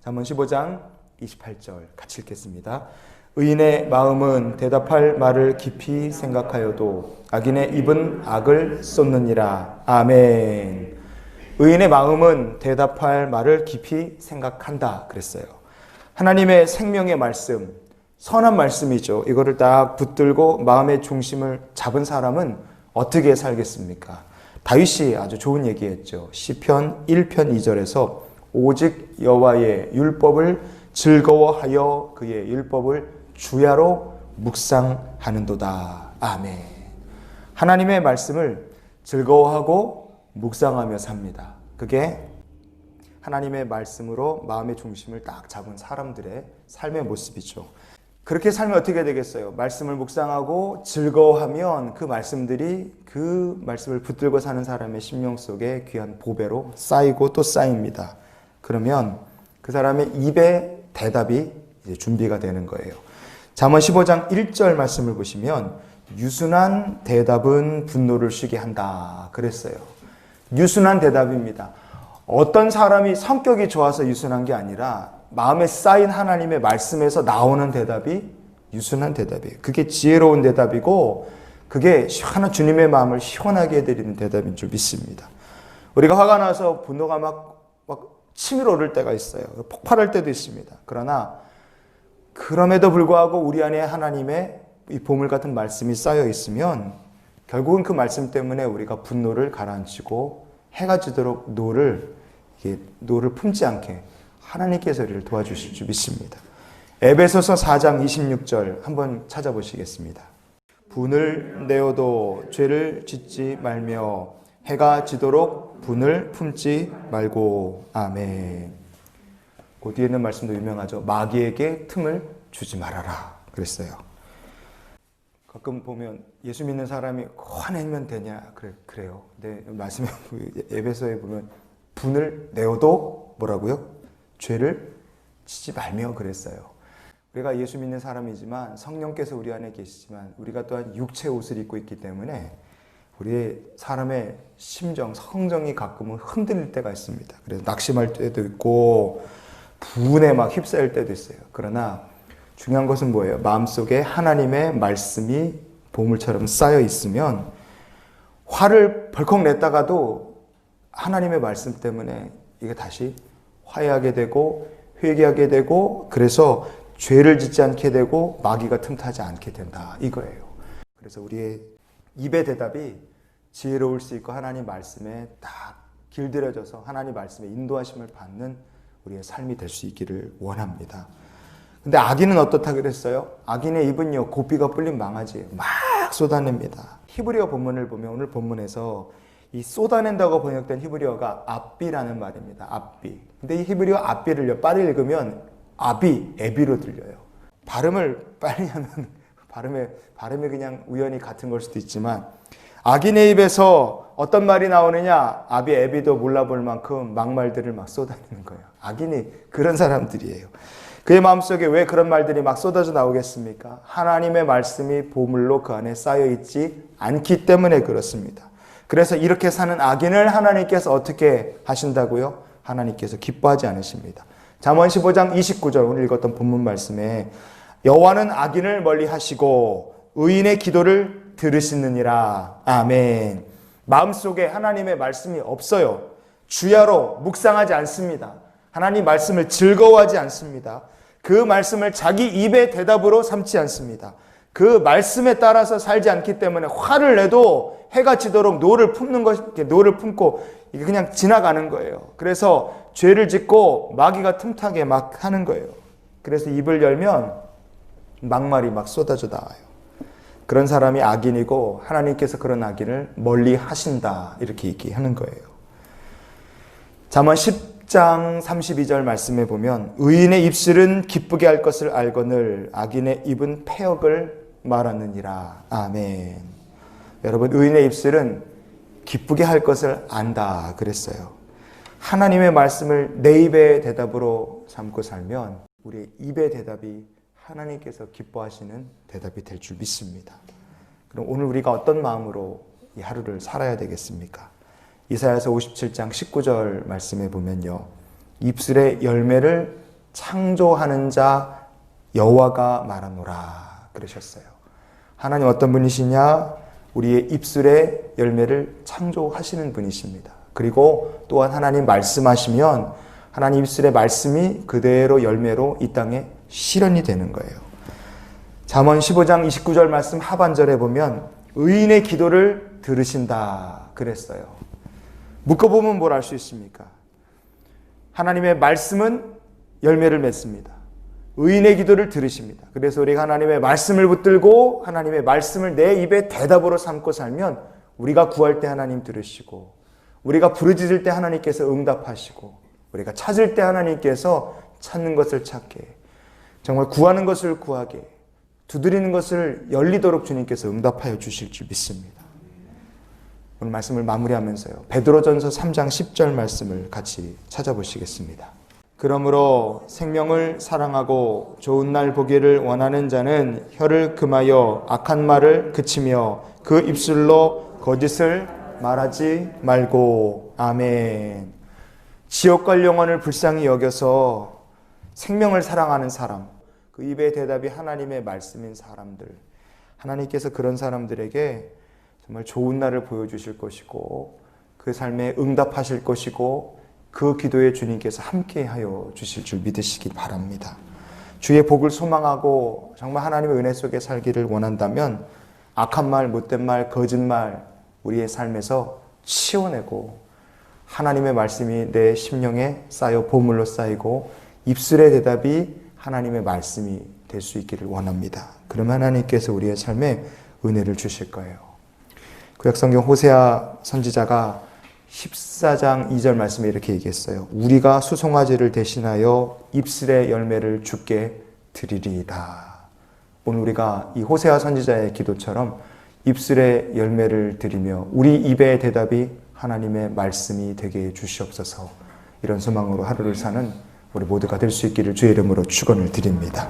잠언 15장 28절 같이 읽겠습니다. 의인의 마음은 대답할 말을 깊이 생각하여도 악인의 입은 악을 쏟느니라. 아멘. 의인의 마음은 대답할 말을 깊이 생각한다 그랬어요. 하나님의 생명의 말씀, 선한 말씀이죠. 이거를 딱 붙들고 마음의 중심을 잡은 사람은 어떻게 살겠습니까? 다윗이 아주 좋은 얘기했죠. 시편 1편 2절에서 오직 여호와의 율법을 즐거워하여 그의 율법을 주야로 묵상하는도다. 아멘. 하나님의 말씀을 즐거워하고 묵상하며 삽니다. 그게 하나님의 말씀으로 마음의 중심을 딱 잡은 사람들의 삶의 모습이죠. 그렇게 살면 어떻게 되겠어요? 말씀을 묵상하고 즐거워하면 그 말씀들이 그 말씀을 붙들고 사는 사람의 심령 속에 귀한 보배로 쌓이고 또 쌓입니다. 그러면 그 사람의 입에 대답이 이제 준비가 되는 거예요. 잠언 15장 1절 말씀을 보시면 유순한 대답은 분노를 쉬게 한다 그랬어요. 유순한 대답입니다. 어떤 사람이 성격이 좋아서 유순한 게 아니라 마음에 쌓인 하나님의 말씀에서 나오는 대답이 유순한 대답이에요. 그게 지혜로운 대답이고 그게 주님의 마음을 시원하게 해드리는 대답인 줄 믿습니다. 우리가 화가 나서 분노가 막 치밀어 오를 때가 있어요. 폭발할 때도 있습니다. 그러나 그럼에도 불구하고 우리 안에 하나님의 이 보물 같은 말씀이 쌓여 있으면 결국은 그 말씀 때문에 우리가 분노를 가라앉히고 해가 지도록 노를 품지 않게 하나님께서 우리를 도와주실 줄 믿습니다. 에베소서 4장 26절 한번 찾아보시겠습니다. 분을 내어도 죄를 짓지 말며 해가 지도록 분을 품지 말고. 아멘. 그 뒤에 있는 말씀도 유명하죠. 마귀에게 틈을 주지 말아라 그랬어요. 가끔 보면 예수 믿는 사람이 화내면 되냐 그래요. 근데 말씀에 에베소에 보면 분을 내어도 뭐라고요? 죄를 짓지 말며 그랬어요. 우리가 예수 믿는 사람이지만 성령께서 우리 안에 계시지만 우리가 또한 육체의 옷을 입고 있기 때문에 우리의 사람의 심정, 성정이 가끔은 흔들릴 때가 있습니다. 그래서 낙심할 때도 있고 분에 막 휩싸일 때도 있어요. 그러나 중요한 것은 뭐예요? 마음속에 하나님의 말씀이 보물처럼 쌓여 있으면 화를 벌컥 냈다가도 하나님의 말씀 때문에 이게 다시 화해하게 되고 회개하게 되고 그래서 죄를 짓지 않게 되고 마귀가 틈타지 않게 된다 이거예요. 그래서 우리의 입의 대답이 지혜로울 수 있고 하나님 말씀에 딱 길들여져서 하나님 말씀에 인도하심을 받는 우리의 삶이 될 수 있기를 원합니다. 근데 악인은 어떻다 그랬어요? 악인의 입은요 고삐가 뿔린 망아지예요. 막 쏟아냅니다. 히브리어 본문을 보면 오늘 본문에서 이 쏟아낸다고 번역된 히브리어가 압비라는 말입니다. 압비. 근데 이 히브리어 압비를요 빨리 읽으면 아비, 에비로 들려요. 발음을 빨리 하면 발음이 그냥 우연히 같은 걸 수도 있지만 악인의 입에서 어떤 말이 나오느냐? 아비, 에비도 몰라볼 만큼 막말들을 막 쏟아내는 거예요. 악인이 그런 사람들이에요. 그의 마음속에 왜 그런 말들이 막 쏟아져 나오겠습니까? 하나님의 말씀이 보물로 그 안에 쌓여 있지 않기 때문에 그렇습니다. 그래서 이렇게 사는 악인을 하나님께서 어떻게 하신다고요? 하나님께서 기뻐하지 않으십니다. 잠언 15장 29절 오늘 읽었던 본문 말씀에 여호와는 악인을 멀리 하시고 의인의 기도를 들으시느니라. 아멘. 마음속에 하나님의 말씀이 없어요. 주야로 묵상하지 않습니다. 하나님 말씀을 즐거워하지 않습니다. 그 말씀을 자기 입의 대답으로 삼지 않습니다. 그 말씀에 따라서 살지 않기 때문에 화를 내도 해가 지도록 노를 품고 이게 그냥 지나가는 거예요. 그래서 죄를 짓고 마귀가 틈타게 막 하는 거예요. 그래서 입을 열면 막말이 막 쏟아져 나와요. 그런 사람이 악인이고 하나님께서 그런 악인을 멀리 하신다 이렇게 얘기하는 거예요. 잠언 10장 32절 말씀에 보면 의인의 입술은 기쁘게 할 것을 알거늘 악인의 입은 패역을 말하느니라. 아멘. 여러분 의인의 입술은 기쁘게 할 것을 안다 그랬어요. 하나님의 말씀을 내 입의 대답으로 삼고 살면 우리의 입의 대답이 하나님께서 기뻐하시는 대답이 될 줄 믿습니다. 그럼 오늘 우리가 어떤 마음으로 이 하루를 살아야 되겠습니까? 이사야서 57장 19절 말씀에 보면요. 입술의 열매를 창조하는 자 여호와가 말하노라 그러셨어요. 하나님 어떤 분이시냐? 우리의 입술의 열매를 창조하시는 분이십니다. 그리고 또한 하나님 말씀하시면 하나님 입술의 말씀이 그대로 열매로 이 땅에 실현이 되는 거예요. 잠언 15장 29절 말씀 하반절에 보면 의인의 기도를 들으신다 그랬어요. 묶어보면 뭘 알 수 있습니까? 하나님의 말씀은 열매를 맺습니다. 의인의 기도를 들으십니다. 그래서 우리가 하나님의 말씀을 붙들고 하나님의 말씀을 내 입에 대답으로 삼고 살면 우리가 구할 때 하나님 들으시고, 우리가 부르짖을 때 하나님께서 응답하시고, 우리가 찾을 때 하나님께서 찾는 것을 찾게, 정말 구하는 것을 구하게, 두드리는 것을 열리도록 주님께서 응답하여 주실 줄 믿습니다. 오늘 말씀을 마무리하면서요, 베드로전서 3장 10절 말씀을 같이 찾아보시겠습니다. 그러므로 생명을 사랑하고 좋은 날 보기를 원하는 자는 혀를 금하여 악한 말을 그치며 그 입술로 거짓을 말하지 말고. 아멘. 지옥 갈 영혼을 불쌍히 여겨서 생명을 사랑하는 사람, 그 입의 대답이 하나님의 말씀인 사람들, 하나님께서 그런 사람들에게 정말 좋은 날을 보여주실 것이고 그 삶에 응답하실 것이고 그 기도에 주님께서 함께하여 주실 줄 믿으시기 바랍니다. 주의 복을 소망하고 정말 하나님의 은혜 속에 살기를 원한다면 악한 말, 못된 말, 거짓말 우리의 삶에서 치워내고 하나님의 말씀이 내 심령에 쌓여 보물로 쌓이고 입술의 대답이 하나님의 말씀이 될 수 있기를 원합니다. 그러면 하나님께서 우리의 삶에 은혜를 주실 거예요. 구약성경 호세아 선지자가 14장 2절 말씀에 이렇게 얘기했어요. 우리가 수송아지를 대신하여 입술의 열매를 주께 드리리이다. 오늘 우리가 이 호세아 선지자의 기도처럼 입술의 열매를 드리며 우리 입의 대답이 하나님의 말씀이 되게 해 주시옵소서. 이런 소망으로 하루를 사는 우리 모두가 될 수 있기를 주의 이름으로 축원을 드립니다.